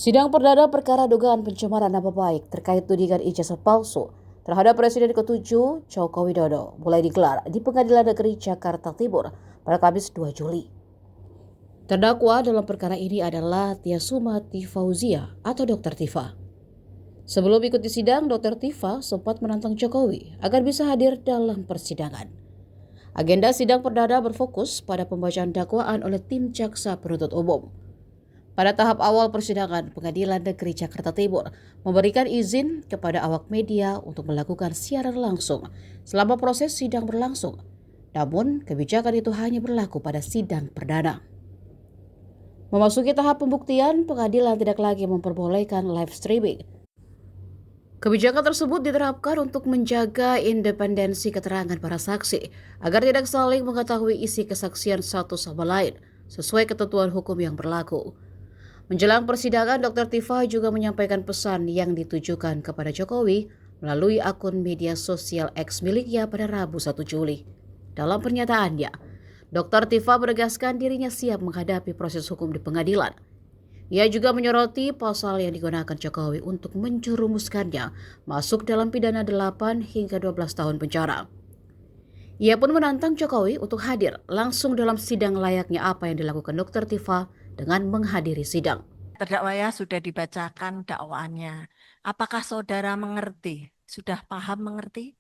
Sidang perdana perkara dugaan pencemaran nama baik terkait tudingan ijazah palsu terhadap Presiden ke-7 Joko Widodo mulai digelar di Pengadilan Negeri Jakarta Timur pada Kamis 2 Juli. Terdakwa dalam perkara ini adalah Tiasuma Tifauzia atau Dr. Tifa. Sebelum ikuti sidang, Dr. Tifa sempat menantang Jokowi agar bisa hadir dalam persidangan. Agenda sidang perdana berfokus pada pembacaan dakwaan oleh tim jaksa penuntut umum. Pada tahap awal persidangan, Pengadilan Negeri Jakarta Timur memberikan izin kepada awak media untuk melakukan siaran langsung selama proses sidang berlangsung. Namun, kebijakan itu hanya berlaku pada sidang perdana. Memasuki tahap pembuktian, pengadilan tidak lagi memperbolehkan live streaming. Kebijakan tersebut diterapkan untuk menjaga independensi keterangan para saksi agar tidak saling mengetahui isi kesaksian satu sama lain sesuai ketentuan hukum yang berlaku. Menjelang persidangan, Dr. Tifa juga menyampaikan pesan yang ditujukan kepada Jokowi melalui akun media sosial X miliknya pada Rabu 1 Juli. Dalam pernyataannya, Dr. Tifa menegaskan dirinya siap menghadapi proses hukum di pengadilan. Ia juga menyoroti pasal yang digunakan Jokowi untuk menjerumuskannya masuk dalam pidana 8 hingga 12 tahun penjara. Ia pun menantang Jokowi untuk hadir langsung dalam sidang layaknya apa yang dilakukan Dr. Tifa dengan menghadiri sidang. Terdakwa ya sudah dibacakan dakwaannya. Apakah saudara mengerti? Sudah paham mengerti?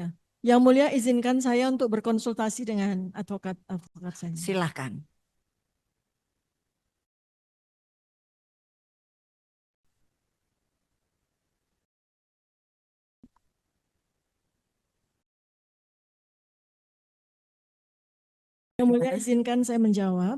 Ya. Yang mulia izinkan saya untuk berkonsultasi dengan advokat saya. Silahkan. Yang mulia izinkan saya menjawab.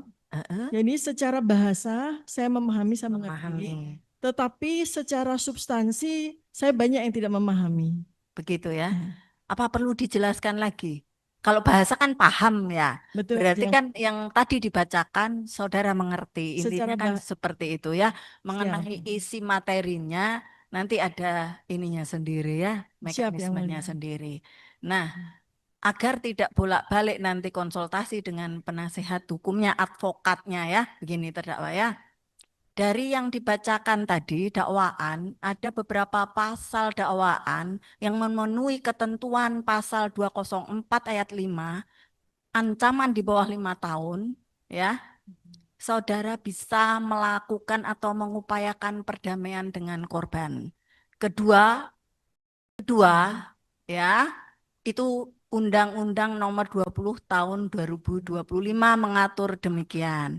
Jadi secara bahasa saya memahami, saya mengerti. Tetapi secara substansi saya banyak yang tidak memahami. Begitu ya. Apa perlu dijelaskan lagi? Kalau bahasa kan paham ya. Betul. Berarti jelas. kan yang tadi dibacakan saudara mengerti. Intinya Secara kan seperti itu ya. Mengenai Siap. isi materinya nanti ada ininya sendiri ya. Siap, Yang Mekanismenya mulia. sendiri. Nah, agar tidak bolak-balik nanti konsultasi dengan penasihat hukumnya, advokatnya ya. Begini terdakwa ya. Dari yang dibacakan tadi dakwaan, ada beberapa pasal dakwaan yang memenuhi ketentuan pasal 204 ayat 5, ancaman di bawah 5 tahun, ya. Saudara bisa melakukan atau mengupayakan perdamaian dengan korban. Kedua, ya, itu Undang-Undang Nomor 20 Tahun 2025 mengatur demikian.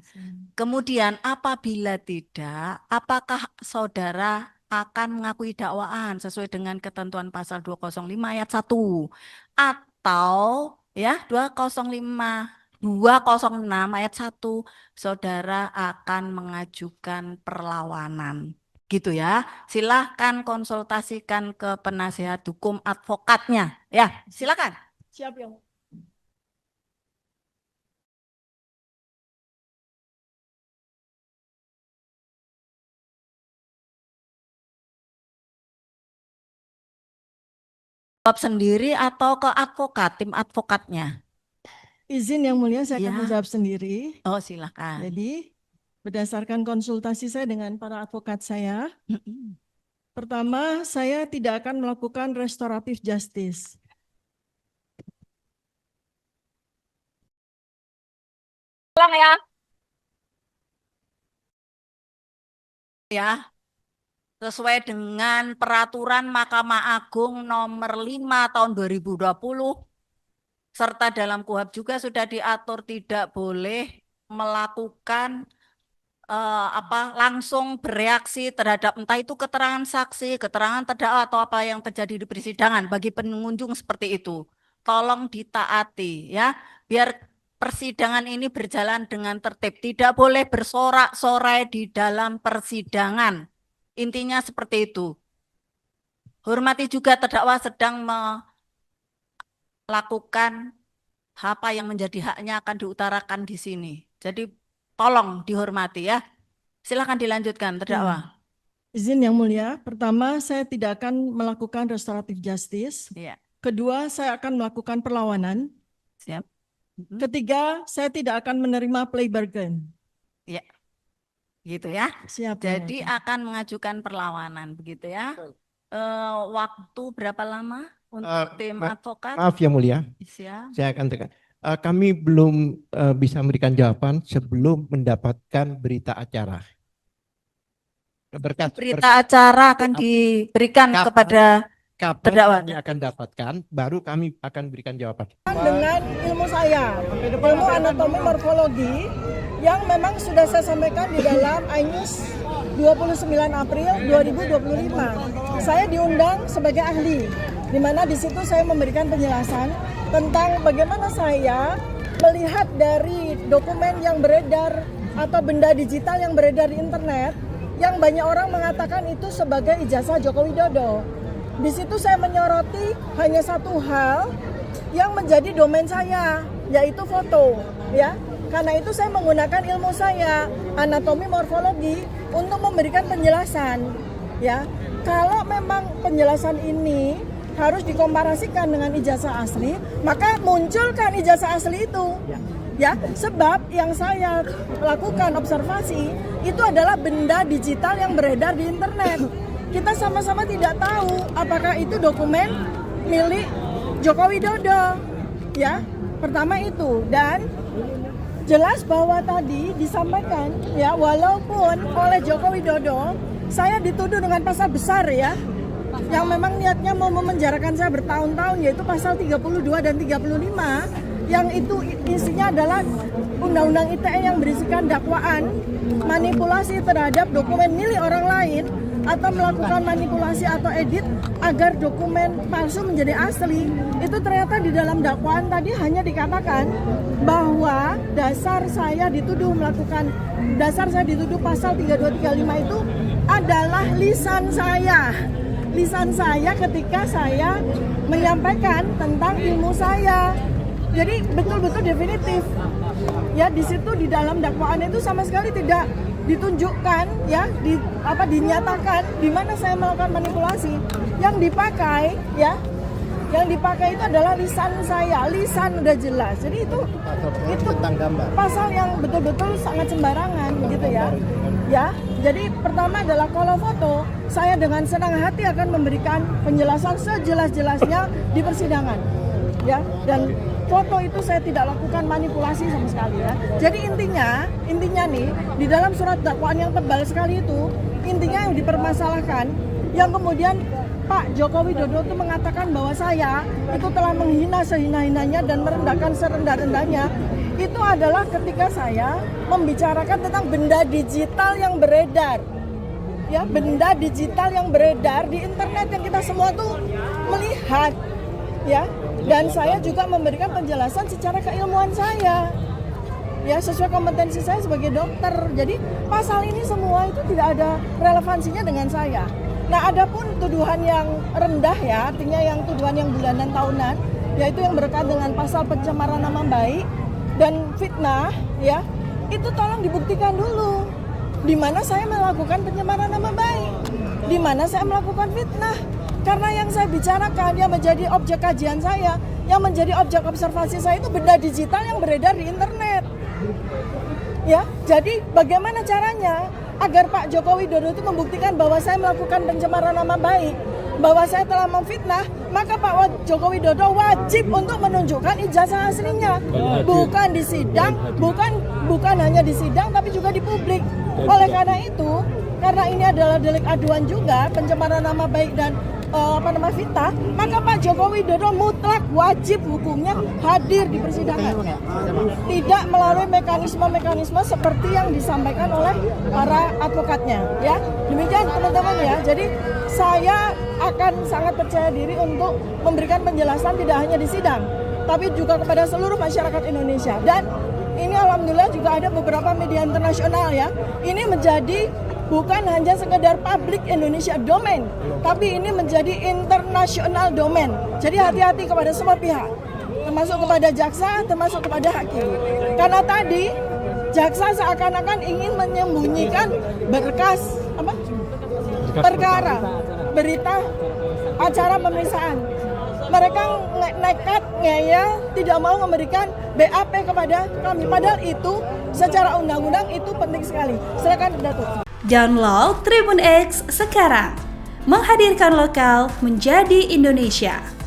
Kemudian apabila tidak, apakah saudara akan mengakui dakwaan sesuai dengan ketentuan pasal 205 ayat 1 atau ya 206 ayat 1 saudara akan mengajukan perlawanan. Gitu ya. Silahkan konsultasikan ke penasihat hukum advokatnya. Ya, silakan. Siap, Yang. Jawab sendiri atau ke advokat, tim advokatnya? Izin Yang mulia saya akan Ya. menjawab sendiri. Oh, silakan. Jadi berdasarkan konsultasi saya dengan para advokat saya, pertama saya tidak akan melakukan restoratif justice. Ulang ya. Ya, sesuai dengan peraturan Mahkamah Agung nomor 5 tahun 2020, serta dalam KUHP juga sudah diatur tidak boleh melakukan langsung bereaksi terhadap entah itu keterangan saksi, keterangan terdakwa atau apa yang terjadi di persidangan bagi pengunjung seperti itu. Tolong ditaati ya, biar persidangan ini berjalan dengan tertib. Tidak boleh bersorak-sorai di dalam persidangan. Intinya seperti itu. Hormati juga terdakwa sedang melakukan apa yang menjadi haknya akan diutarakan di sini. Jadi tolong dihormati ya. Silakan dilanjutkan terdakwa. Izin Yang mulia, pertama saya tidak akan melakukan restoratif justice. Ya. Kedua, saya akan melakukan perlawanan. Siap. Ketiga, saya tidak akan menerima plea bargain. Ya. gitu ya. Siap. Jadi akan mengajukan perlawanan, begitu ya. Waktu berapa lama untuk tim advokat? Maaf yang mulia, Siap. saya akan tekan. Kami belum bisa memberikan jawaban sebelum mendapatkan berita acara. Berita acara akan diberikan kepada kapan terdakwa. kami akan dapatkan, baru kami akan berikan jawaban. Dengan ilmu saya, ilmu anatomi morfologi yang memang sudah saya sampaikan di dalam iNews 29 April 2025. Saya diundang sebagai ahli, di mana di situ saya memberikan penjelasan tentang bagaimana saya melihat dari dokumen yang beredar atau benda digital yang beredar di internet, yang banyak orang mengatakan itu sebagai ijazah Joko Widodo. Di situ saya menyoroti hanya satu hal yang menjadi domain saya, yaitu foto, ya. Karena itu saya menggunakan ilmu saya, anatomi morfologi, untuk memberikan penjelasan, ya. Kalau memang penjelasan ini harus dikomparasikan dengan ijazah asli, maka munculkan ijazah asli itu. Ya, sebab yang saya lakukan observasi itu adalah benda digital yang beredar di internet. Kita sama-sama tidak tahu apakah itu dokumen milik Joko Widodo. Ya, pertama itu. Dan jelas bahwa tadi disampaikan, ya, walaupun oleh Joko Widodo saya dituduh dengan pasal besar, ya, yang memang niatnya mau memenjarakan saya bertahun-tahun, yaitu pasal 32 dan 35, yang itu isinya adalah Undang-Undang ITE yang berisikan dakwaan manipulasi terhadap dokumen milik orang lain atau melakukan manipulasi atau edit agar dokumen palsu menjadi asli. Itu ternyata di dalam dakwaan tadi hanya dikatakan bahwa dasar saya dituduh pasal 3235 itu adalah lisan saya. Lisan saya ketika saya menyampaikan tentang ilmu saya. Jadi betul-betul definitif. Ya, di situ di dalam dakwaan itu sama sekali tidak ditunjukkan, ya, dinyatakan di mana saya melakukan manipulasi. Yang dipakai, ya, yang dipakai itu adalah lisan saya. Lisan udah jelas. Jadi itu pasal yang betul-betul sangat sembarangan, begitu ya. Ya, jadi pertama adalah kalau foto, saya dengan senang hati akan memberikan penjelasan sejelas-jelasnya di persidangan. Ya, dan foto itu saya tidak lakukan manipulasi sama sekali, ya. Jadi intinya nih di dalam surat dakwaan yang tebal sekali itu, intinya yang dipermasalahkan, yang kemudian Pak Joko Widodo itu mengatakan bahwa saya itu telah menghina sehina-hinanya dan merendahkan serendah-rendahnya, itu adalah ketika saya membicarakan tentang benda digital yang beredar. Ya, benda digital yang beredar di internet yang kita semua tuh melihat, ya. Dan saya juga memberikan penjelasan secara keilmuan saya, ya, sesuai kompetensi saya sebagai dokter. Jadi pasal ini semua itu tidak ada relevansinya dengan saya. Nah, adapun tuduhan yang rendah, ya, artinya yang tuduhan yang bulanan tahunan, yaitu yang berkaitan dengan pasal pencemaran nama baik dan fitnah, ya, itu tolong dibuktikan dulu di mana saya melakukan pencemaran nama baik, di mana saya melakukan fitnah. Karena yang saya bicarakan, yang menjadi objek kajian saya, yang menjadi objek observasi saya itu benda digital yang beredar di internet. Ya, jadi bagaimana caranya agar Pak Joko Widodo itu membuktikan bahwa saya melakukan pencemaran nama baik, bahwa saya telah memfitnah, maka Pak Joko Widodo wajib untuk menunjukkan ijazah aslinya, bukan di sidang, bukan hanya di sidang, tapi juga di publik. Oleh karena itu, karena ini adalah delik aduan juga, pencemaran nama baik dan fitnah, maka Pak Joko Widodo mutlak wajib hukumnya hadir di persidangan, tidak melalui mekanisme-mekanisme seperti yang disampaikan oleh para advokatnya, ya. Demikian teman-teman, ya. Jadi saya akan sangat percaya diri untuk memberikan penjelasan tidak hanya di sidang, tapi juga kepada seluruh masyarakat Indonesia. Dan ini alhamdulillah juga ada beberapa media internasional, ya. Ini menjadi bukan hanya sekedar public Indonesia domain, tapi ini menjadi international domain. Jadi hati-hati kepada semua pihak, termasuk kepada jaksa, termasuk kepada hakim. Karena tadi jaksa seakan-akan ingin menyembunyikan berkas perkara, berita acara pemeriksaan. mereka nekat ngeyel tidak mau memberikan BAP kepada kami. Padahal itu secara undang-undang itu penting sekali. Silakan Datuk. Download Tribun X sekarang. Menghadirkan lokal menjadi Indonesia.